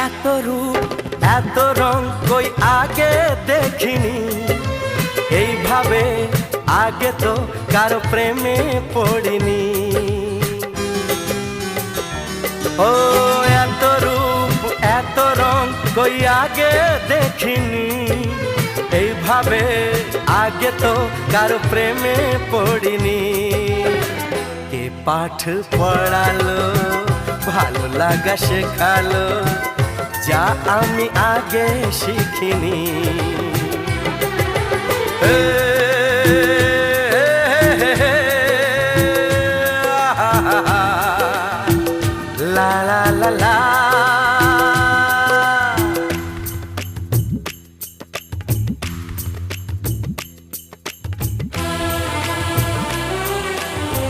এত রূপ এত রং কই আগে দেখিনি, এইভাবে আগে তো কারো প্রেমে পড়িনি। ও এত রূপ এত রং কই আগে দেখিনি, এইভাবে আগে তো কারো প্রেমে পড়িনি। কে পাঠ পড়ালো, ভালো লাগা শেখালো, যা আমি আগে শিখিনি।